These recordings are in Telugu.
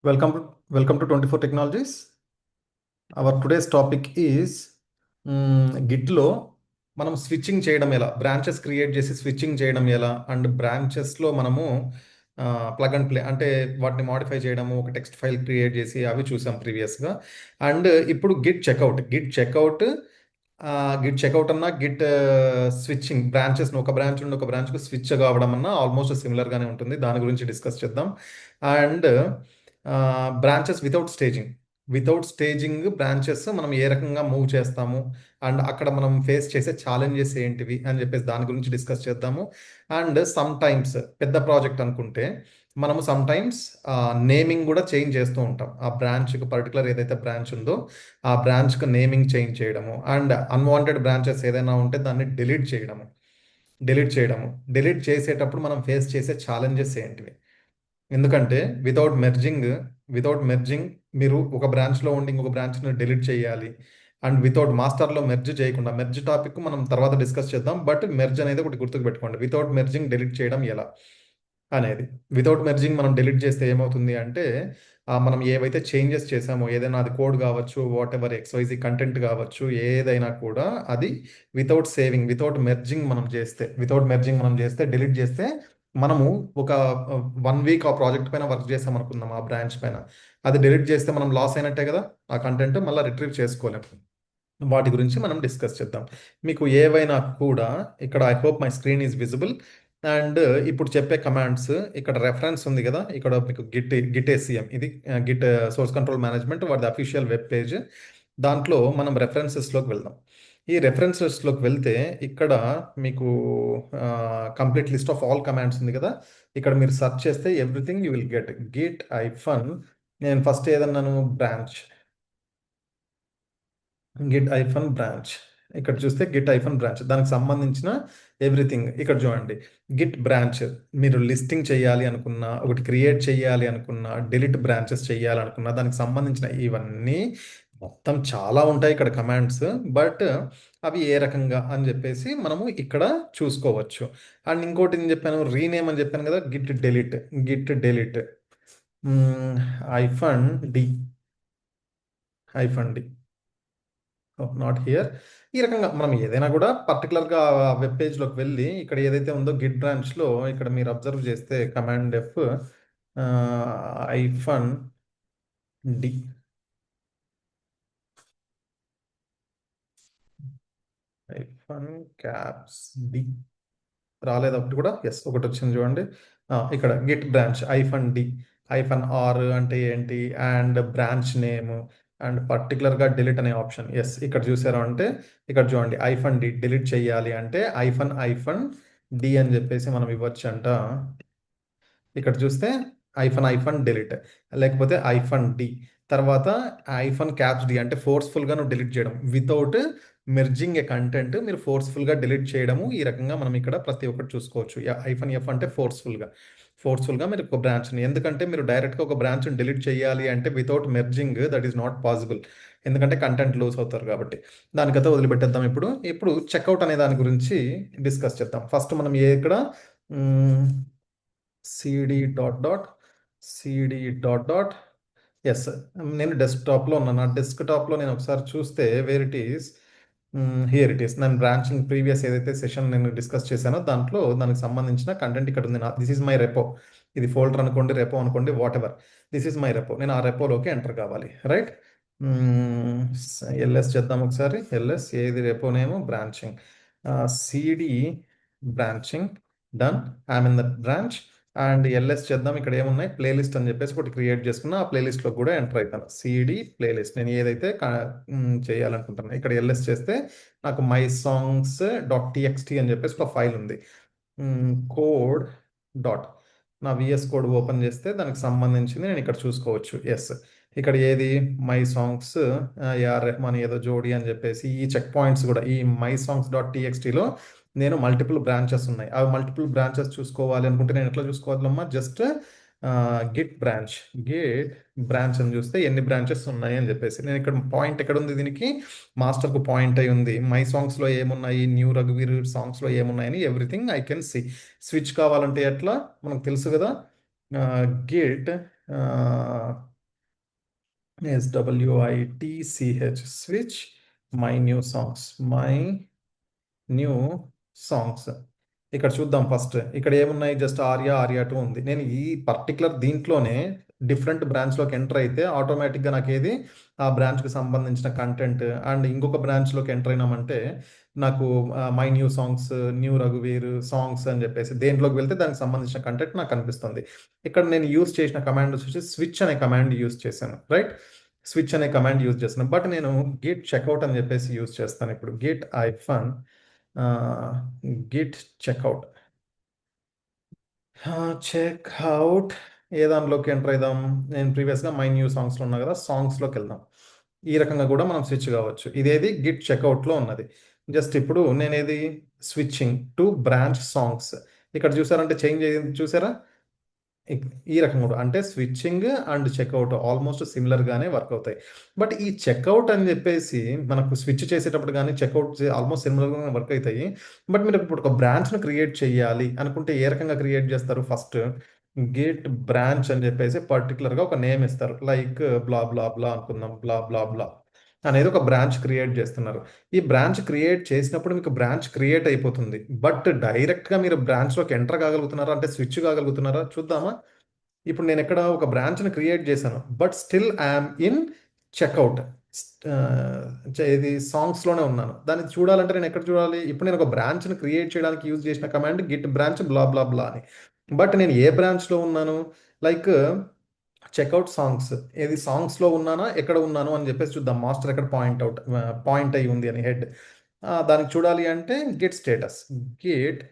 Welcome to 24 Technologies. Our today's topic is గిట్లో మనం స్విచ్చింగ్ చేయడం ఎలా, బ్రాంచెస్ క్రియేట్ చేసి స్విచ్చింగ్ చేయడం ఎలా, అండ్ బ్రాంచెస్లో మనము ప్లగ్ అండ్ ప్లే అంటే వాటిని మాడిఫై చేయడము, ఒక టెక్స్ట్ ఫైల్ క్రియేట్ చేసి అవి చూసాం ప్రీవియస్గా. అండ్ ఇప్పుడు గిట్ చెక్అవుట్ అన్నా గిట్ స్విచ్చింగ్ బ్రాంచెస్ని ఒక బ్రాంచ్ నుండి ఒక బ్రాంచ్కి స్విచ్ కావడం అన్నా ఆల్మోస్ట్ సిమిలర్గానే ఉంటుంది. దాని గురించి డిస్కస్ చేద్దాం. And branches without staging branches మనం ఏ రకంగా మూవ్ చేస్తాము, అండ్ అక్కడ మనం ఫేస్ చేసే ఛాలెంజెస్ ఏంటివి అని చెప్పేసి దాని గురించి డిస్కస్ చేద్దాము. అండ్ సమ్ టైమ్స్ పెద్ద ప్రాజెక్ట్ అనుకుంటే మనము సమ్ టైమ్స్ నేమింగ్ కూడా చేంజ్ చేస్తూ ఉంటాం. ఆ బ్రాంచ్కి పర్టికులర్ ఏదైతే బ్రాంచ్ ఉందో ఆ బ్రాంచ్కి నేమింగ్ చేంజ్ చేయడము, అండ్ అన్వాంటెడ్ బ్రాంచెస్ ఏదైనా ఉంటే దాన్ని డిలీట్ చేసేటప్పుడు మనం ఫేస్ చేసే ఛాలెంజెస్ ఏంటివి. ఎందుకంటే వితౌట్ మెర్జింగ్ మీరు ఒక బ్రాంచ్లో ఉండి ఇంకొక బ్రాంచ్ని డిలీట్ చేయాలి. అండ్ వితౌట్ మాస్టర్లో మెర్జ్ చేయకుండా, మెర్జ్ టాపిక్ మనం తర్వాత డిస్కస్ చేద్దాం, బట్ మెర్జ్ అనేది ఒకటి గుర్తుకు పెట్టుకోండి. వితౌట్ మెర్జింగ్ డిలీట్ చేయడం ఎలా అనేది. వితౌట్ మెర్జింగ్ మనం డిలీట్ చేస్తే ఏమవుతుంది అంటే మనం ఏవైతే చేంజెస్ చేసామో, ఏదైనా అది కోడ్ కావచ్చు, వాట్ ఎవర్ XYZ కంటెంట్ కావచ్చు, ఏదైనా కూడా అది వితౌట్ మెర్జింగ్ మనం చేస్తే డిలీట్ చేస్తే మనము ఒక 1 వీక్ ఆ ప్రాజెక్ట్ పైన వర్క్ చేసాం అనుకుందాం, ఆ బ్రాంచ్ పైన. అది డిలీట్ చేస్తే మనం లాస్ అయినట్టే కదా, ఆ కంటెంట్ మళ్ళీ రిట్రీవ్ చేసుకోలేము. వాటి గురించి మనం డిస్కస్ చేద్దాం. మీకు ఏవైనా కూడా ఇక్కడ I hope my screen is visible. And ఇప్పుడు చెప్పే కమాండ్స్ ఇక్కడ రెఫరెన్స్ ఉంది కదా, ఇక్కడ మీకు గిట్ ACM ఇది గిట్ సోర్స్ కంట్రోల్ మేనేజ్మెంట్ వాటి అఫీషియల్ వెబ్ పేజ్. దాంట్లో మనం రెఫరెన్సెస్లోకి వెళ్దాం. ఈ రెఫరెన్సెస్లోకి వెళ్తే ఇక్కడ మీకు complete list of all commands ఉంది కదా. ఇక్కడ మీరు సెర్చ్ చేస్తే everything you will get Git hyphen. నేను ఫస్ట్ ఏదన్నాను, బ్రాంచ్. ఇక్కడ చూస్తే గిట్ ఐఫన్ బ్రాంచ్, దానికి సంబంధించిన ఎవ్రీథింగ్ ఇక్కడ చూడండి. గిట్ బ్రాంచ్ మీరు లిస్టింగ్ చేయాలి అనుకున్నా, ఒకటి క్రియేట్ చేయాలి అనుకున్నా, డిలీట్ బ్రాంచెస్ చేయాలి అనుకున్నా, దానికి సంబంధించిన ఇవన్నీ మొత్తం చాలా ఉంటాయి ఇక్కడ కమాండ్స్. బట్ అవి ఏ రకంగా అని చెప్పేసి మనము ఇక్కడ చూసుకోవచ్చు. అండ్ ఇంకోటి నేను చెప్పాను, రీనేమ్ అని చెప్పాను కదా, Git delete hyphen did not here. ఈ రకంగా మనం ఏదైనా కూడా పర్టికులర్గా వెబ్ పేజ్లోకి వెళ్ళి ఇక్కడ ఏదైతే ఉందో గిట్ బ్రాంచ్లో ఇక్కడ మీరు అబ్జర్వ్ చేస్తే command F hyphen D hyphen caps D రాలేదు ఒకటి కూడా. ఎస్, ఒకటి వచ్చింది చూడండి. ఇక్కడ గిట్ బ్రాంచ్ ఐఫన్ R అంటే ఏంటి, అండ్ బ్రాంచ్ నేమ్, అండ్ పర్టికులర్గా డిలీట్ అనే ఆప్షన్. ఎస్, ఇక్కడ చూసారు అంటే ఇక్కడ చూడండి, ఐఫన్ డి డిలీట్ చేయాలి అంటే ఐఫన్ డి అని చెప్పేసి మనం ఇవ్వచ్చు అంట. ఇక్కడ చూస్తే ఐఫన్ డిలీట్, లేకపోతే ఐఫన్ డి, తర్వాత ఐఫన్ క్యాప్స్ డి అంటే ఫోర్స్ఫుల్గా నువ్వు డిలీట్ చేయడం. వితౌట్ మెర్జింగ్ ఏ కంటెంట్ మీరు ఫోర్స్ఫుల్గా డిలీట్ చేయడము. ఈ రకంగా మనం ఇక్కడ ప్రతి ఒక్కటి చూసుకోవచ్చు. ఐఫన్ F అంటే ఫోర్స్ఫుల్గా మీరు ఒక బ్రాంచ్ని, ఎందుకంటే మీరు డైరెక్ట్గా ఒక బ్రాంచ్ని డిలీట్ చేయాలి అంటే without merging that is not possible, ఎందుకంటే కంటెంట్ లూజ్ అవుతారు కాబట్టి. దానికైతే వదిలిపెట్టేద్దాం. ఇప్పుడు చెక్అవుట్ అనే దాని గురించి డిస్కస్ చేద్దాం. ఫస్ట్ మనం ఇక్కడ cd. ఎస్, నేను డెస్క్టాప్లో ఉన్నాను. నా డెస్క్టాప్లో నేను ఒకసారి చూస్తే where it is, here it is. నేను బ్రాంచింగ్ ప్రీవియస్ ఏదైతే సెషన్ నేను డిస్కస్ చేశానో దాంట్లో దానికి సంబంధించిన కంటెంట్ ఇక్కడ ఉంది. This is my repo. ఇది ఫోల్డర్ అనుకోండి, రెపో అనుకోండి, whatever. This is my repo. నేను ఆ రెపోలోకి ఎంటర్ కావాలి, రైట్. ఎల్ఎస్ చేద్దాం ఒకసారి. ఎల్ఎస్ ఏది repo name, branching, CD branching, done. I'm in that branch. And LS చేద్దాం. ఇక్కడ ఏమున్నాయి, ప్లేలిస్ట్ అని చెప్పేసి ఒకటి క్రియేట్ చేసుకున్నా, ఆ ప్లేలిస్ట్లో కూడా ఎంటర్ అవుతాను. సిడి ప్లేలిస్ట్ నేను ఏదైతే చేయాలనుకుంటున్నాను. ఇక్కడ ఎల్ఎస్ చేస్తే నాకు mysongs.txt అని చెప్పేసి ఒక ఫైల్ ఉంది. కోడ్ డాట్ నా విఎస్ కోడ్ ఓపెన్ చేస్తే దానికి సంబంధించింది నేను ఇక్కడ చూసుకోవచ్చు. ఎస్, ఇక్కడ ఏది మై సాంగ్స్ యార్ మన ఏదో జోడి అని చెప్పేసి ఈ చెక్ పాయింట్స్ కూడా ఈ mysongs.txtలో నేను మల్టిపుల్ బ్రాంచెస్ ఉన్నాయి. ఆ మల్టిపుల్ బ్రాంచెస్ చూసుకోవాలి అనుకుంటే నేను ఎట్లా చూసుకోవాలమ్మా, జస్ట్ గిట్ బ్రాంచ్ అని చూస్తే ఎన్ని బ్రాంచెస్ ఉన్నాయి అని చెప్పేసి. నేను ఇక్కడ పాయింట్ ఎక్కడ ఉంది, దీనికి మాస్టర్కు పాయింట్ అయి ఉంది. మై సాంగ్స్లో ఏమున్నాయి, న్యూ రఘువీర్ సాంగ్స్లో ఏమున్నాయని everything I can see. Switch కావాలంటే ఎట్లా మనకు తెలుసు కదా, git switch my new songs, my new songs. ఇక్కడ చూద్దాం ఫస్ట్. ఇక్కడ ఏమున్నాయి? జస్ట్ ఆర్యా, ఆర్యా 2 ఉంది. నేను ఈ పర్టికులర్ దీంట్లోనే డిఫరెంట్ బ్రాంచ్‌లోకి ఎంటర్ అయితే ఆటోమేటిక్‌గా నాకేది ఆ బ్రాంచ్‌కి సంబంధించిన కంటెంట్ అండ్ ఇంకొక బ్రాంచ్‌లోకి ఎంటర్ అయినామంటే నాకు మై న్యూ సాంగ్స్, న్యూ రఘువీర్ సాంగ్స్ అని చెప్పేసి దేంట్లోకి వెళ్తే దానికి సంబంధించిన కంటెంట్ నాకు కనిపిస్తుంది. ఇక్కడ నేను యూజ్ చేసిన కమాండ్ వచ్చేసి స్విచ్ అనే కమాండ్ యూజ్ చేశాను. రైట్? స్విచ్ అనే కమాండ్ యూజ్ చేస్తున్నాను. బట్ నేను గిట్ చెక్అవుట్ అని చెప్పేసి యూజ్ చేస్తాను. ఇప్పుడు గిట్ ఐఫన్ గిట్ చెక్అవుట్. చెక్అవుట్ ఏ దానిలోకి ఎంటర్ అయిదాం? నేను ప్రీవియస్గా మై న్యూ సాంగ్స్లో ఉన్నా కదా, సాంగ్స్లోకి వెళ్దాం. ఈ రకంగా కూడా మనం స్విచ్ కావచ్చు. ఇదేది గిట్ చెక్అవుట్లో ఉన్నది. జస్ట్ ఇప్పుడు నేనేది స్విచ్చింగ్ టు బ్రాంచ్ సాంగ్స్. ఇక్కడ చూసారంటే చేంజ్ అయ్యింది చూసారా? ఈ రకంగా కూడా అంటే స్విచ్చింగ్ అండ్ చెక్అవుట్ ఆల్మోస్ట్ సిమిలర్గానే వర్క్ అవుతాయి. బట్ ఈ చెక్అవుట్ అని చెప్పేసి మనకు స్విచ్ చేసేటప్పుడు కానీ చెక్అవుట్ ఆల్మోస్ట్ సిమిలర్గా వర్క్ అవుతాయి. బట్ మీరు ఇప్పుడు ఒక బ్రాంచ్ను క్రియేట్ చేయాలి అనుకుంటే ఏ రకంగా క్రియేట్ చేస్తారు? ఫస్ట్ గెట్ బ్రాంచ్ అని చెప్పేసి పర్టికులర్గా ఒక నేమ్ ఇస్తారు. లైక్ బ్లా బ్లా బ్లా అనుకుందాం, బ్లా బ్లా బ్లా అనేది ఒక బ్రాంచ్ క్రియేట్ చేస్తున్నారు. ఈ బ్రాంచ్ క్రియేట్ చేసినప్పుడు మీకు బ్రాంచ్ క్రియేట్ అయిపోతుంది. బట్ డైరెక్ట్గా మీరు బ్రాంచ్లోకి ఎంటర్ కాగలుగుతున్నారా అంటే స్విచ్ కాగలుగుతున్నారా చూద్దామా? ఇప్పుడు నేను ఎక్కడ ఒక బ్రాంచ్ని క్రియేట్ చేశాను. But still I'm in checkout. ఇది సాంగ్స్లోనే ఉన్నాను. దాన్ని చూడాలంటే నేను ఎక్కడ చూడాలి? ఇప్పుడు నేను ఒక బ్రాంచ్ని క్రియేట్ చేయడానికి యూజ్ చేసిన command git branch blah blah blah అని. బట్ నేను ఏ బ్రాంచ్లో ఉన్నాను? Like checkout songs. ఏది సాంగ్స్లో ఉన్నానా, ఎక్కడ ఉన్నాను అని చెప్పేసి చూద్దాం. మాస్టర్ ఎక్కడ పాయింట్ అయి ఉంది అని హెడ్. దానికి చూడాలి అంటే Git status. Git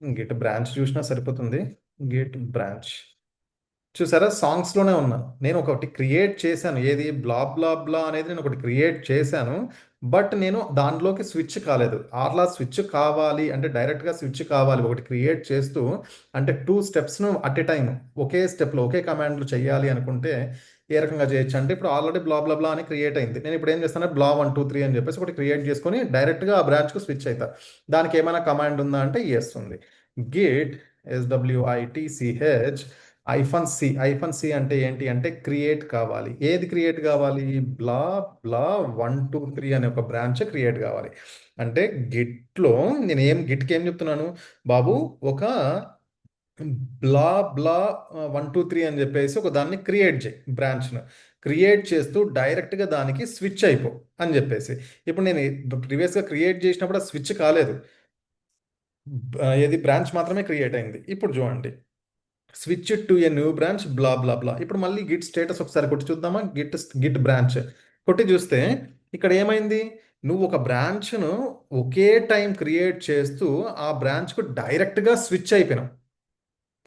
Git branch చూసినా సరిపోతుంది. గిట్ బ్రాంచ్ చూసారా? సాంగ్స్లోనే ఉన్నాను. నేను ఒకటి క్రియేట్ చేశాను. ఏది బ్లా బ్లా బ్లా అనేది నేను ఒకటి క్రియేట్ చేశాను. బట్ నేను దానిలోకి స్విచ్ కాలేదు. అట్లా స్విచ్ కావాలి అంటే డైరెక్ట్గా స్విచ్ కావాలి ఒకటి క్రియేట్ చేస్తూ అంటే 2 స్టెప్స్ను అట్ ఎ టైం ఒకే స్టెప్లో ఒకే కమాండ్లు చేయాలి అనుకుంటే ఏ రకంగా చేయొచ్చు అంటే ఇప్పుడు ఆల్రెడీ బ్లా బ్లా బ్లా అని క్రియేట్ అయింది. నేను ఇప్పుడు ఏం చేస్తాను? బ్లా 1 2 3 అని చెప్పేసి ఒకటి క్రియేట్ చేసుకొని డైరెక్ట్గా ఆ బ్రాంచ్కు స్విచ్ అవుతా. దానికి ఏమైనా కమాండ్ ఉందా అంటే ఎస్ ఉంది. గిట్ SWITCH ఐఫన్ సి అంటే ఏంటి అంటే క్రియేట్ కావాలి. ఏది క్రియేట్ కావాలి? బ్లా బ్లా 1 2 3 అనే ఒక బ్రాంచ్ క్రియేట్ కావాలి. అంటే గిట్లో నేను గిట్కి ఏం చెప్తున్నాను? బాబు ఒక బ్లా బ్లా 1 2 3 అని చెప్పేసి ఒక దాన్ని క్రియేట్ చేయి, బ్రాంచ్ను క్రియేట్ చేస్తూ డైరెక్ట్గా దానికి స్విచ్ అయిపో అని చెప్పేసి. ఇప్పుడు నేను ప్రీవియస్గా క్రియేట్ చేసినప్పుడు ఆ స్విచ్ కాలేదు. ఏది బ్రాంచ్ మాత్రమే క్రియేట్ అయింది. ఇప్పుడు చూడండి, switch to a new branch blah blah blah. ఇప్పుడు మళ్ళీ గిట్ స్టేటస్ ఒకసారి కొట్టి చూద్దామా? గిట్ బ్రాంచ్ కొట్టి చూస్తే ఇక్కడ ఏమైంది? నువ్వు ఒక బ్రాంచ్ను ఒకే టైం క్రియేట్ చేస్తూ ఆ బ్రాంచ్కు డైరెక్ట్గా స్విచ్ అయిపోయినావు.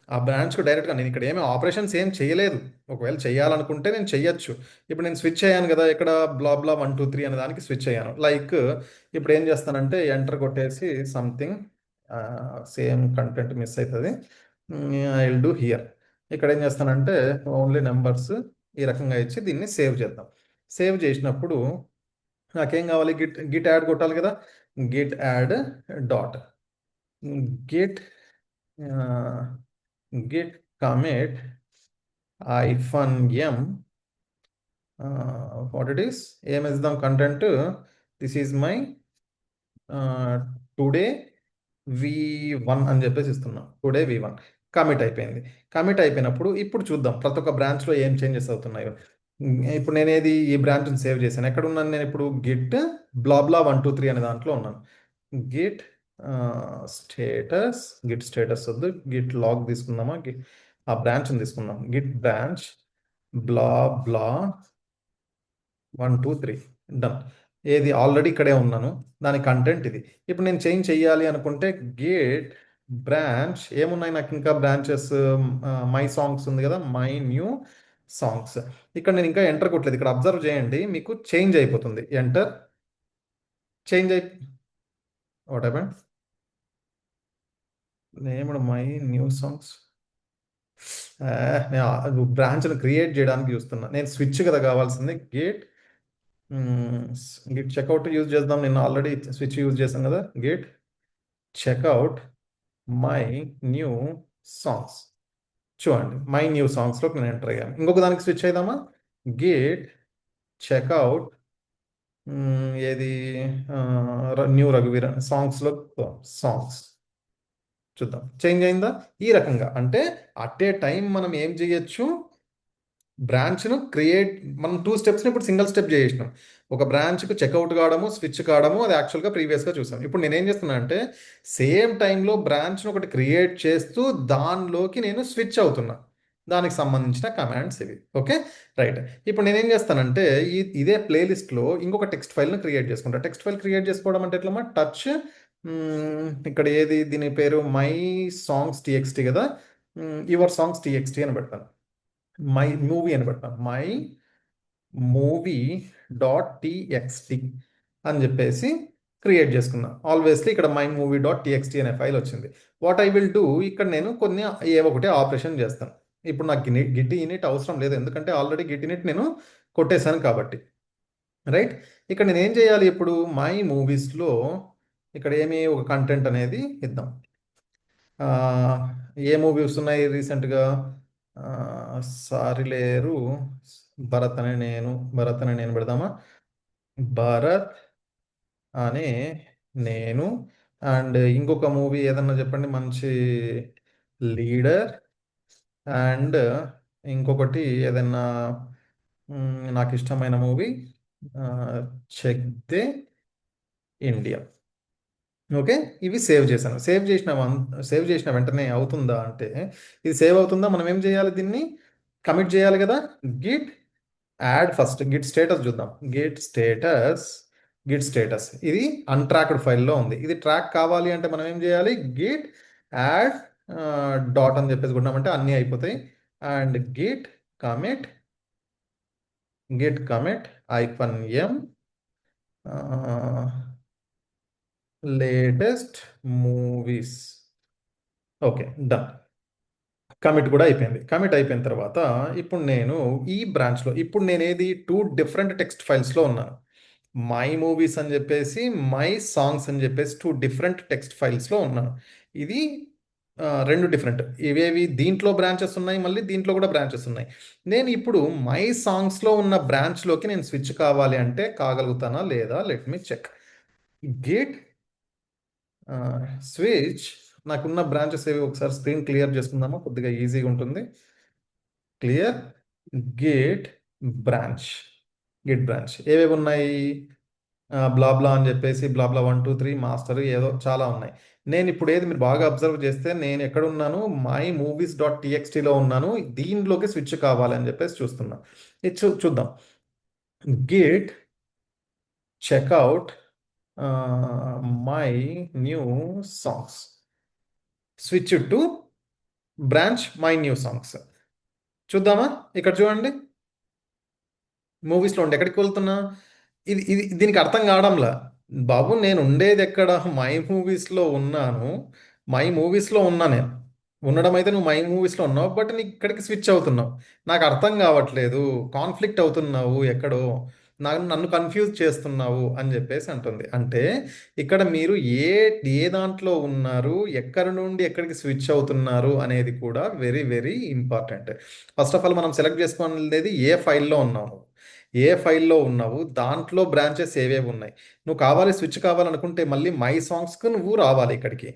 ఆ బ్రాంచ్కు డైరెక్ట్గా నేను ఇక్కడ ఏమీ ఆపరేషన్స్ ఏం చేయలేదు. ఒకవేళ చేయాలనుకుంటే నేను చెయ్యొచ్చు. ఇప్పుడు నేను స్విచ్ అయ్యాను కదా, ఇక్కడ బ్లా బ్లా 1 2 3 అనే దానికి స్విచ్ అయ్యాను. లైక్ ఇప్పుడు ఏం చేస్తానంటే ఎంటర్ కొట్టేసి సంథింగ్ సేమ్ కంటెంట్ మిస్ అవుతుంది. I will do here. ఇక్కడ ఏం చేస్తానంటే ఓన్లీ నెంబర్స్ ఈ రకంగా ఇచ్చి దీన్ని సేవ్ చేద్దాం. సేవ్ చేసినప్పుడు నాకేం కావాలి? గిట్ యాడ్ కొట్టాలి కదా. Git add dot Git Git commit hyphen M what it is ఏం ఇద్దాం content? This is my today V1 అని చెప్పేసి ఇస్తున్నాం. టుడే V1 కమిట్ అయిపోయింది. కమిట్ అయిపోయినప్పుడు ఇప్పుడు చూద్దాం ప్రతి ఒక్క బ్రాంచ్లో ఏం చేంజెస్ అవుతున్నాయో. ఇప్పుడు నేనేది ఈ బ్రాంచ్ని సేవ్ చేశాను. ఎక్కడ ఉన్నాను నేను ఇప్పుడు? గిట్ బ్లాబ్లా 1 2 3 అనే దాంట్లో ఉన్నాను. గిట్ స్టేటస్ గిట్ స్టేటస్ వద్దు, గిట్ లాగ్ తీసుకుందామా? ఆ బ్రాంచ్ని తీసుకుందాం. గిట్ బ్రాంచ్ బ్లా బ్లా 1 2 3 డన్. ఏది ఆల్రెడీ ఇక్కడే ఉన్నాను. దాని కంటెంట్ ఇది. ఇప్పుడు నేను చేంజ్ చేయాలి అనుకుంటే గేట్ బ్రాంచ్ ఏమున్నాయి నాకు ఇంకా బ్రాంచెస్? మై సాంగ్స్ ఉంది కదా, మై న్యూ సాంగ్స్. ఇక్కడ నేను ఇంకా ఎంటర్ కొట్టలేదు. ఇక్కడ అబ్జర్వ్ చేయండి, మీకు చేంజ్ అయిపోతుంది. ఎంటర్ చేంజ్ అయి what happened? Named my new songs. నేను బ్రాంచ్ను క్రియేట్ చేయడానికి చూస్తున్నా. నేను స్విచ్ కదా కావాల్సింది. గిట్ చెక్అవుట్ యూజ్ చేద్దాం. నేను ఆల్రెడీ స్విచ్ యూజ్ చేశాను కదా. Git checkout my new songs. చూడండి, మై న్యూ సాంగ్స్లోకి నేను ఎంటర్ అయ్యాను. ఇంకొక దానికి స్విచ్ అయిదామా? గిట్ చెక్అవుట్ ఏది న్యూ రఘువీర సాంగ్స్లో సాంగ్స్ చూద్దాం చేంజ్ అయిందా. ఈ రకంగా అంటే అట్ ఏ టైం మనం ఏం చేయొచ్చు, బ్రాంచ్ను క్రియేట్, మనం 2 స్టెప్స్ని ఇప్పుడు సింగిల్ స్టెప్ చేసినాం. ఒక బ్రాంచ్కు చెక్అవుట్ కావడము, స్విచ్ కావడము, అది యాక్చువల్గా ప్రీవియస్గా చూసాం. ఇప్పుడు నేనేం చేస్తున్నా అంటే సేమ్ టైంలో బ్రాంచ్ను ఒకటి క్రియేట్ చేస్తూ దానిలోకి నేను స్విచ్ అవుతున్నా. దానికి సంబంధించిన కమాండ్స్ ఇవి. Okay, right. ఇప్పుడు నేనేం చేస్తానంటే ఇదే ప్లేలిస్ట్లో ఇంకొక టెక్స్ట్ ఫైల్ను క్రియేట్ చేసుకుంటా. టెక్స్ట్ ఫైల్ క్రియేట్ చేసుకోవడం అంటే ఎట్లమ్మా, టచ్ ఇక్కడ ఏది దీని పేరు మై సాంగ్స్ టీఎక్స్టీ కదా, యువర్ సాంగ్స్ టీఎక్స్టీ అని పెడతాను. మై మూవీ అని పెడతాను. మై మూవీ డాట్ టీఎక్స్టీ అని చెప్పేసి క్రియేట్ చేసుకున్నా. ఆల్వేస్లీ ఇక్కడ మై మూవీ డాట్ టీఎక్స్టీ అనే ఫైల్ వచ్చింది. వాట్ ఐ విల్ డూ, ఇక్కడ నేను కొన్ని ఏవో ఒకటి ఆపరేషన్ చేస్తాను. ఇప్పుడు నాకు గిట్ ఇనిట్ అవసరం లేదు, ఎందుకంటే ఆల్రెడీ గిట్ ఇనిట్ నేను కొట్టేశాను కాబట్టి. రైట్, ఇక్కడ నేను ఏం చేయాలి ఇప్పుడు, మై మూవీస్లో ఇక్కడ ఏమి ఒక కంటెంట్ అనేది ఇద్దాం. ఆ, ఏ మూవీస్ ఉన్నాయి రీసెంట్గా, సారిలేరు, భరత్ అని నేను పెడదామా, భరత్ అనే నేను. అండ్ ఇంకొక మూవీ ఏదన్నా చెప్పండి మంచి, లీడర్. అండ్ ఇంకొకటి ఏదన్నా నాకు ఇష్టమైన మూవీ, చెక్ దే ఇండియా. ఓకే, ఇవి సేవ్ చేశాను. సేవ్ చేసిన వెంటనే అవుతుందా అంటే, ఇది సేవ్ అవుతుందా, మనం ఏం చేయాలి, దీన్ని కమిట్ చేయాలి కదా. Git add, first Git status చూద్దాం. గిట్ స్టేటస్ ఇది అన్ట్రాక్డ్ ఫైల్లో ఉంది. ఇది ట్రాక్ కావాలి అంటే మనం ఏం చేయాలి, గిట్ యాడ్ డాట్ అని చెప్పేసి కొట్టినామంటే అన్నీ అయిపోతాయి. And commit Git commit -m latest movies. Okay, done. Commit కూడా అయిపోయింది. కమిట్ అయిపోయిన తర్వాత ఇప్పుడు నేను ఈ బ్రాంచ్లో, ఇప్పుడు నేను ఏది 2 డిఫరెంట్ టెక్స్ట్ ఫైల్స్లో ఉన్నాను. మై మూవీస్ అని చెప్పేసి, మై సాంగ్స్ అని చెప్పేసి 2 డిఫరెంట్ టెక్స్ట్ ఫైల్స్లో ఉన్నాను. ఇది 2 డిఫరెంట్. ఇవేవి దీంట్లో బ్రాంచెస్ ఉన్నాయి, మళ్ళీ దీంట్లో కూడా బ్రాంచెస్ ఉన్నాయి. నేను ఇప్పుడు మై సాంగ్స్లో ఉన్న బ్రాంచ్లోకి నేను స్విచ్ కావాలి అంటే కాగలుగుతానా లేదా, let me check. Git switch, నాకున్న బ్రాంచెస్ ఏవి ఒకసారి స్క్రీన్ క్లియర్ చేసుకుందామా, కొద్దిగా ఈజీగా ఉంటుంది. Clear git branch. ఏవేవి ఉన్నాయి, బ్లాబ్లా అని చెప్పేసి, బ్లాబ్లా 1 2 3 మాస్టర్ ఏదో చాలా ఉన్నాయి. నేను ఇప్పుడు ఏది మీరు బాగా అబ్జర్వ్ చేస్తే, నేను ఎక్కడ ఉన్నాను, మై మూవీస్ డాట్ టీఎక్స్టీలో ఉన్నాను. దీనిలోకి స్విచ్ కావాలని చెప్పేసి చూస్తున్నా. ఇది చూద్దాం. Git checkout my new songs, switch two branch my new songs. చూద్దామా, ఇక్కడ చూడండి, మూవీస్లో ఉండే ఎక్కడికి వెళ్తున్నా, ఇది ఇది దీనికి అర్థం కావడంలా. బాబు నేను ఉండేది ఎక్కడ, మై మూవీస్లో ఉన్నాను. మై మూవీస్లో ఉన్నా నేను, ఉండడం అయితే నువ్వు మై మూవీస్లో ఉన్నావు, బట్ నీకు ఇక్కడికి స్విచ్ అవుతున్నావు. నాకు అర్థం కావట్లేదు, కాన్ఫ్లిక్ట్ అవుతున్నావు ఎక్కడో, నన్ను కన్ఫ్యూజ్ చేస్తున్నావు అని చెప్పేసి అంటుంది. అంటే ఇక్కడ మీరు ఏ దాంట్లో ఉన్నారు, ఎక్కడి నుండి ఎక్కడికి స్విచ్ అవుతున్నారు అనేది కూడా very very important. First of all మనం సెలెక్ట్ చేసుకోవాలనేది ఏ ఫైల్లో ఉన్నాము, దాంట్లో బ్రాంచెస్ ఏవేవి ఉన్నాయి. నువ్వు కావాలి స్విచ్ కావాలనుకుంటే మళ్ళీ మై సాంగ్స్కు నువ్వు రావాలి ఇక్కడికి.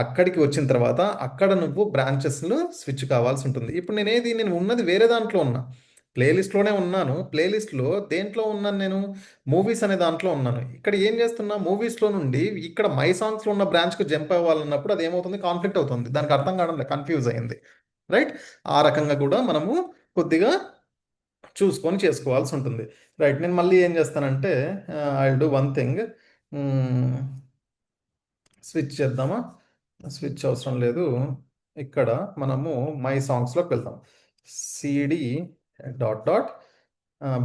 అక్కడికి వచ్చిన తర్వాత అక్కడ నువ్వు బ్రాంచెస్ను స్విచ్ కావాల్సి ఉంటుంది. ఇప్పుడు నేను ఉన్నది వేరే దాంట్లో ఉన్నా, ప్లేలిస్ట్లోనే ఉన్నాను. ప్లేలిస్ట్లో దేంట్లో ఉన్నాను, నేను మూవీస్ అనే దాంట్లో ఉన్నాను. ఇక్కడ ఏం చేస్తున్నా, మూవీస్లో నుండి ఇక్కడ మై సాంగ్స్లో ఉన్న బ్రాంచ్కు జంప్ అవ్వాలన్నప్పుడు అది ఏమవుతుంది, కాన్ఫ్లిక్ట్ అవుతుంది. దానికి అర్థం కావడం లేదు, కన్ఫ్యూజ్ అయింది. రైట్, ఆ రకంగా కూడా మనము కొద్దిగా చూసుకొని చేసుకోవాల్సి ఉంటుంది. రైట్, నేను మళ్ళీ ఏం చేస్తానంటే I will do one thing, switch చేద్దామా, స్విచ్ అవసరం లేదు. ఇక్కడ మనము మై సాంగ్స్లోకి వెళ్తాం. సిడి డాట్ డాట్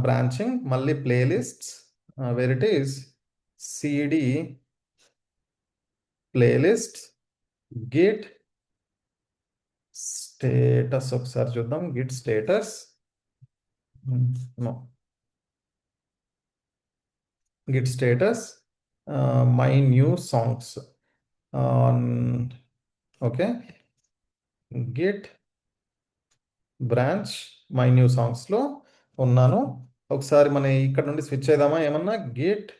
బ్రాంచింగ్, మళ్ళీ playlists, where it is, CD playlist, git status. ఒకసారి చూద్దాం, git status, git status my new songs. Okay, git branch my new సాంగ్స్లో ఉన్నాను. ఒకసారి మన ఇక్కడ నుండి స్విచ్ అయిదామా ఏమన్నా గిట్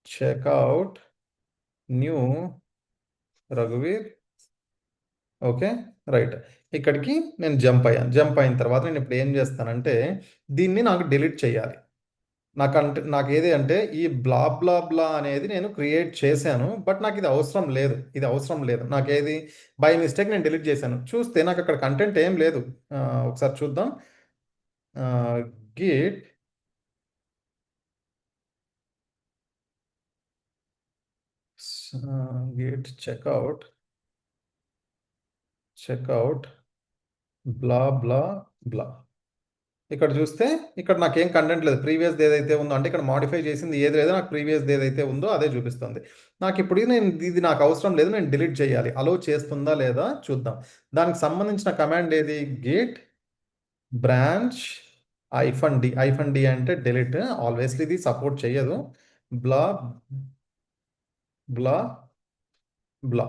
చెక్అవుట్ న్యూ రఘువీర్. Okay, right. ఇక్కడికి నేను జంప్ అయ్యాను. జంప్ అయిన తర్వాత నేను ఇప్పుడు ఏం చేస్తానంటే దీన్ని నాకు డిలీట్ చేయాలి. నాకంటే నాకు ఏది అంటే ఈ బ్లా బ్లా బ్లా అనేది నేను క్రియేట్ చేశాను, బట్ నాకు ఇది అవసరం లేదు. ఇది అవసరం లేదు నాకేది, బై మిస్టేక్ నేను డిలీట్ చేశాను. చూస్తే నాకు అక్కడ కంటెంట్ ఏం లేదు. ఒకసారి చూద్దాం. గిట్ గిట్ చెక్అవుట్ బ్లా బ్లా బ్లా. ఇక్కడ చూస్తే ఇక్కడ నాకేం కంటెంట్ లేదు. ప్రీవియస్ ఏదైతే ఉందో అంటే ఇక్కడ మాడిఫై చేసింది ఏది లేదో నాకు ప్రీవియస్ ఏదైతే ఉందో అదే చూపిస్తుంది. నాకు ఇప్పుడు ఇది నాకు అవసరం లేదు, నేను డిలీట్ చేయాలి. అలో చేస్తుందా లేదా చూద్దాం. దానికి సంబంధించిన కమాండ్ ఏది, గెట్ బ్రాంచ్ ఐఫన్ డి అంటే డిలీట్. ఆల్వేస్లీ ఇది సపోర్ట్ చేయదు. బ్లా బ్లా బ్లా.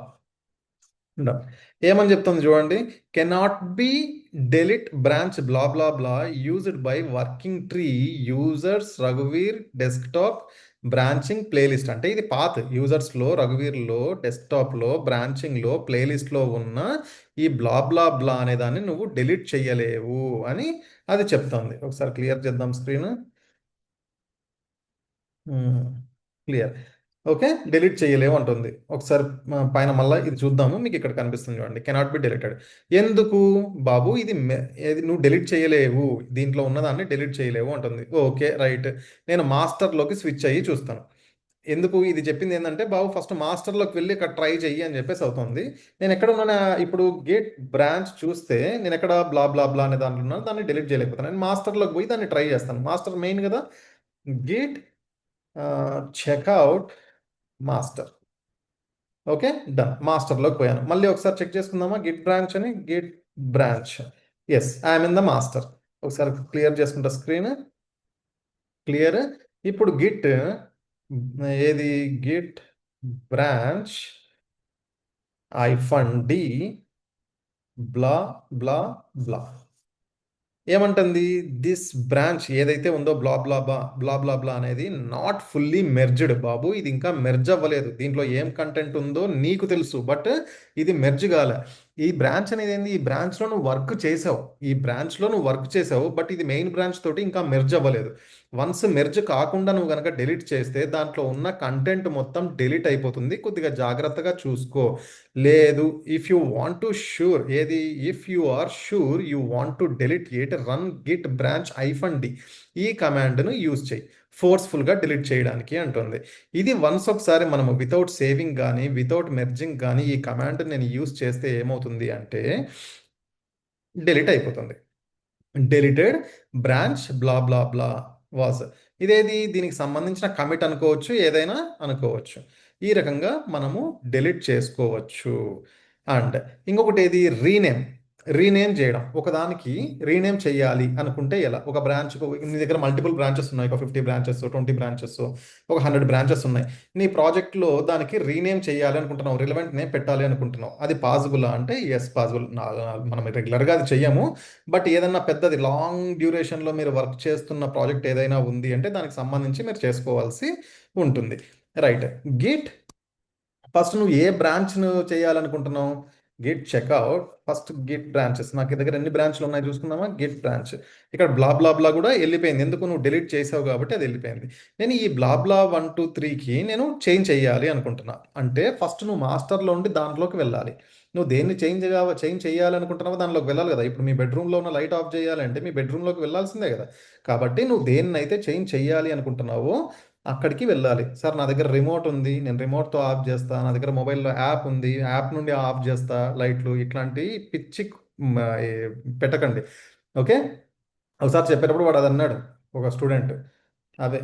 Done. ఏమని చెప్తుంది చూడండి, cannot be delete branch blah blah blah used by working tree users రఘువీర్ డెస్క్టాప్ బ్రాంచింగ్ ప్లేలిస్ట్. అంటే ఇది పాత్ యూజర్స్లో రఘువీర్లో డెస్క్టాప్లో బ్రాంచింగ్లో ప్లేలిస్ట్లో ఉన్న ఈ బ్లా బ్లా బ్లా అనే దాన్ని నువ్వు డెలీట్ చెయ్యలేవు అని అది చెప్తుంది. ఒకసారి క్లియర్ చేద్దాం స్క్రీన్. క్లియర్. ఓకే, డిలీట్ చేయలేము అంటుంది. ఒకసారి పైన మళ్ళీ ఇది చూద్దాము. మీకు ఇక్కడ కనిపిస్తుంది చూడండి, కెనాట్ బి డిలీటెడ్. ఎందుకు బాబు, ఇది నువ్వు డిలీట్ చేయలేవు, దీంట్లో ఉన్నదాన్ని డిలీట్ చేయలేవు అంటుంది. Okay, right. నేను మాస్టర్లోకి స్విచ్ అయ్యి చూస్తాను. ఎందుకు ఇది చెప్పింది ఏంటంటే, బాబు ఫస్ట్ మాస్టర్లోకి వెళ్ళి ఇక్కడ ట్రై చెయ్యి అని చెప్పేసి అవుతుంది. నేను ఎక్కడ ఉన్నాను ఇప్పుడు, గేట్ బ్రాంచ్ చూస్తే నేను ఎక్కడ బ్లా బ్లా బ్లా అనే దాంట్లో ఉన్నాను, దాన్ని డిలీట్ చేయలేకపోతాను. నేను మాస్టర్లోకి పోయి దాన్ని ట్రై చేస్తాను. మాస్టర్ మెయిన్ కదా. Git checkout master. Okay, done. మాస్టర్లోకి పోయాను. మళ్ళీ ఒకసారి చెక్ చేసుకుందామా గిట్ బ్రాంచ్ అని. Git branch, yes, I'm in the master. ఒకసారి క్లియర్ చేసుకుంటా స్క్రీన్. క్లియర్. ఇప్పుడు గిట్ ఏది, git branch hyphen D blah blah blah. ఏమంటుంది, దిస్ బ్రాంచ్ ఏదైతే ఉందో బ్లా బ్లా బ్లా బ్లా బ్లా బ్లా అనేది నాట్ ఫుల్లీ మెర్జ్డ్ బాబు. ఇది ఇంకా మెర్జ్ అవ్వలేదు. దీంట్లో ఏం కంటెంట్ ఉందో నీకు తెలుసు, బట్ ఇది మెర్జ్ కాలే. ఈ బ్రాంచ్ అనేది ఏంది, ఈ బ్రాంచ్లో నువ్వు వర్క్ చేసావు, ఈ బ్రాంచ్లో నువ్వు వర్క్ చేసావు, బట్ ఇది మెయిన్ బ్రాంచ్ తోటి ఇంకా మెర్జ్ అవ్వలేదు. వన్స్ మెర్జ్ కాకుండా నువ్వు కనుక డిలీట్ చేస్తే దాంట్లో ఉన్న కంటెంట్ మొత్తం డిలీట్ అయిపోతుంది. కొద్దిగా జాగ్రత్తగా చూసుకో. లేదు, if you want to sure ఏది, if you are sure you want to delete it, run git branch hyphen D. ఈ కమాండ్ను యూజ్ చేయి ఫోర్స్ఫుల్గా డిలీట్ చేయడానికి అంటుంది. ఇది వన్స్ ఒకసారి మనము వితౌట్ సేవింగ్ కానీ వితౌట్ మెర్జింగ్ కానీ ఈ కమాండ్ నేను యూజ్ చేస్తే ఏమవుతుంది అంటే డిలీట్ అయిపోతుంది. Deleted branch blah blah blah was. ఇదేది, దీనికి సంబంధించిన కమిట్ అనుకోవచ్చు, ఏదైనా అనుకోవచ్చు. ఈ రకంగా మనము డెలిట్ చేసుకోవచ్చు. అండ్ ఇంకొకటి ఏది, రీనేమ్ చేయడం. ఒకదానికి రీనేమ్ చేయాలి అనుకుంటే ఎలా, ఒక బ్రాంచ్, నీ దగ్గర మల్టిపుల్ బ్రాంచెస్ ఉన్నాయి, ఒక 50 బ్రాంచెస్ 20 బ్రాంచెస్ ఒక 100 బ్రాంచెస్ ఉన్నాయి. నీ ప్రాజెక్ట్లో దానికి రీనేమ్ చేయాలి అనుకుంటున్నావు, రిలవెంట్ నేమ్ పెట్టాలి అనుకుంటున్నావు. అది పాసిబులా అంటే ఎస్ పాసిబుల్. మనం రెగ్యులర్గా అది చెయ్యము, బట్ ఏదన్నా పెద్దది లాంగ్ డ్యూరేషన్లో మీరు వర్క్ చేస్తున్న ప్రాజెక్ట్ ఏదైనా ఉంది అంటే దానికి సంబంధించి మీరు చేసుకోవాల్సి ఉంటుంది. రైట్. గిట్ ఫస్ట్ నువ్వు ఏ బ్రాంచ్ను చేయాలనుకుంటున్నావు, git checkout first git branches. నాకు దగ్గర ఎన్ని బ్రాంచ్లు ఉన్నాయి చూసుకుందామా. గిట్ బ్రాంచ్, ఇక్కడ బ్లా బ్లా బ్లా కూడా వెళ్ళిపోయింది. ఎందుకు, నువ్వు డిలీట్ చేసావు కాబట్టి అది వెళ్ళిపోయింది. నేను ఈ బ్లా బ్లా 1 2 3కి నేను చేంజ్ చేయాలి అనుకుంటున్నా అంటే ఫస్ట్ నువ్వు మాస్టర్లో ఉండి దాంట్లోకి వెళ్ళాలి. నువ్వు దేన్ని చేంజ్ చేయాలి అనుకుంటున్నావో దానిలోకి వెళ్ళాలి కదా. ఇప్పుడు మీ బెడ్రూమ్లో ఉన్న లైట్ ఆఫ్ చేయాలంటే మీ బెడ్రూమ్లోకి వెళ్ళాల్సిందే కదా. కాబట్టి నువ్వు దేన్నైతే చేంజ్ చేయాలి అనుకుంటున్నావో అక్కడికి వెళ్ళాలి. సార్ నా దగ్గర రిమోట్ ఉంది, నేను రిమోట్తో ఆఫ్ చేస్తా, నా దగ్గర మొబైల్లో యాప్ ఉంది, యాప్ నుండి ఆఫ్ చేస్తా లైట్లు, ఇట్లాంటి పిచ్చి మ, ఏ, పెట్టకండి. ఓకే, ఒకసారి చెప్పేటప్పుడు వాడు అది అన్నాడు, ఒక స్టూడెంట్. అదే.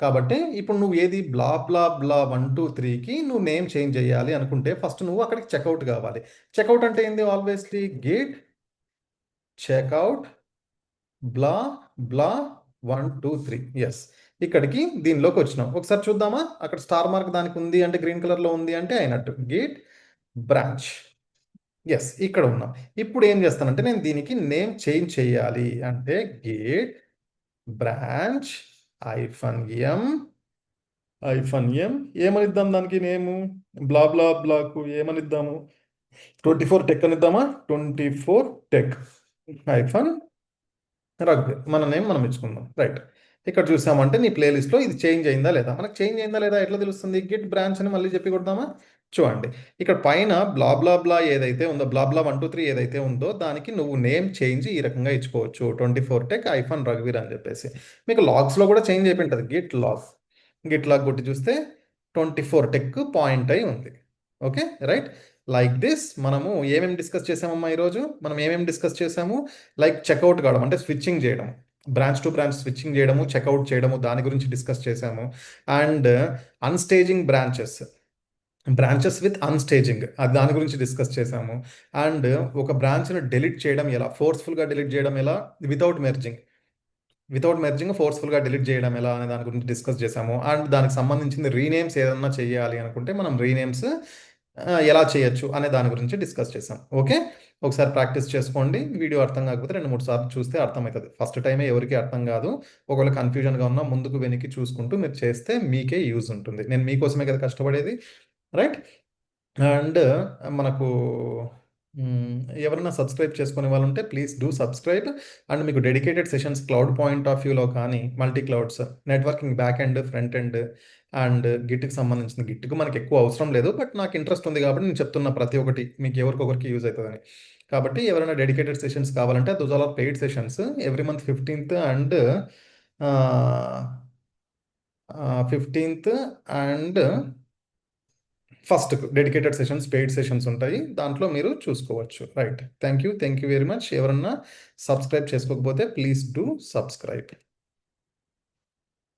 కాబట్టి ఇప్పుడు నువ్వు ఏది బ్లా బ్లా బ్లా 1 2 3కి నువ్వు నేమ్ చేంజ్ చేయాలి అనుకుంటే ఫస్ట్ నువ్వు అక్కడికి చెక్అవుట్ కావాలి. చెక్అవుట్ అంటే ఏంది, ఆల్వేస్లీ గిట్ చెక్అవుట్ బ్లా బ్లా 1 2 3. ఎస్, ఇక్కడికి దీనిలోకి వచ్చినాం. ఒకసారి చూద్దామా, అక్కడ స్టార్ మార్క్ దానికి ఉంది అంటే గ్రీన్ కలర్లో ఉంది అంటే అయినట్టు. గిట్ బ్రాంచ్, ఎస్ ఇక్కడ ఉన్నాం. ఇప్పుడు ఏం చేస్తానంటే నేను దీనికి నేమ్ చేంజ్ చేయాలి అంటే గేట్ బ్రాంచ్ ఐఫన్ ఎం ఏమనిద్దాం దానికి నేము బ్లా బ్లా బ్లాకు ఏమనిద్దాము 24 టెక్ అనిద్దామా 24 టెక్ ఐఫన్ రగ్ మన నేమ్ మనం ఇచ్చుకుందాం రైట్. ఇక్కడ చూసామంటే నీ ప్లేలిస్ట్లో ఇది చేంజ్ అయిందా లేదా, మనకు చేంజ్ అయిందా లేదా ఎట్లా తెలుస్తుంది, గిట్ బ్రాంచ్ అని మళ్ళీ చెప్పి కొడదామా. చూడండి ఇక్కడ పైన బ్లా బ్లా బ్లా ఏదైతే ఉందో బ్లా బ్లా 1 2 3 ఏదైతే ఉందో దానికి నువ్వు నేమ్ చేంజ్ ఈ రకంగా ఇచ్చుకోవచ్చు 24 టెక్ ఐఫన్ రఘువీర్ అని చెప్పేసి. మీకు లాగ్స్లో కూడా చేంజ్ అయిపోయి ఉంటుంది, గిట్ లాగ్ కొట్టి చూస్తే 24 టెక్ పాయింట్ అయి ఉంది. Okay right. లైక్ దిస్ మనము ఏమేమి డిస్కస్ చేసామమ్మా ఈరోజు, మనం ఏమేమి డిస్కస్ చేసాము, లైక్ చెక్అవుట్ కావడం అంటే స్విచ్చింగ్ చేయడం, బ్రాంచ్ టు బ్రాంచ్ స్విచ్చింగ్ చేయడము, చెక్అవుట్ చేయడము, దాని గురించి డిస్కస్ చేసాము. అండ్ అన్స్టేజింగ్ బ్రాంచెస్ విత్ అన్స్టేజింగ్ అది దాని గురించి డిస్కస్ చేసాము. అండ్ ఒక బ్రాంచ్ను డెలీట్ చేయడం ఎలా, ఫోర్స్ఫుల్గా డెలీట్ చేయడం ఎలా, వితౌట్ మెర్జింగ్ ఫోర్స్ఫుల్గా డిలీట్ చేయడం ఎలా అనే దాని గురించి డిస్కస్ చేసాము. అండ్ దానికి సంబంధించింది రీనేమ్స్ ఏదన్నా చేయాలి అనుకుంటే మనం రీనేమ్స్ ఎలా చేయొచ్చు అనే దాని గురించి డిస్కస్ చేసాం. ఓకే ఒకసారి ప్రాక్టీస్ చేసుకోండి. వీడియో అర్థం కాకపోతే 2 3 సార్లు చూస్తే అర్థమవుతుంది. ఫస్ట్ టైమే ఎవరికి అర్థం కాదు. ఒకవేళ కన్ఫ్యూజన్గా ఉన్నా ముందుకు వెనక్కి చూసుకుంటూ మీరు చేస్తే మీకే యూజ్ ఉంటుంది. నేను మీకోసమే కదా కష్టపడేది రైట్. అండ్ మనకు ఎవరైనా సబ్స్క్రైబ్ చేసుకునే వాళ్ళు ఉంటే ప్లీజ్ డూ సబ్స్క్రైబ్. అండ్ మీకు dedicated sessions cloud point of వ్యూలో కానీ multi clouds networking back end front end and గిట్కి సంబంధించిన గిట్కు మనకి ఎక్కువ అవసరం లేదు, బట్ నాకు ఇంట్రెస్ట్ ఉంది కాబట్టి నేను చెప్తున్న ప్రతి ఒక్కటి మీకు ఎవరికొకరికి యూజ్ అవుతుందని. కాబట్టి ఎవరైనా డెడికేటెడ్ సెషన్స్ కావాలంటే those are paid sessions every month 15th and 15th and first dedicated sessions paid sessions ఉంటాయి, దాంట్లో మీరు చూసుకోవచ్చు right. Thank you very much. ఎవరన్నా సబ్స్క్రైబ్ చేసుకోకపోతే ప్లీజ్ డూ సబ్స్క్రైబ్.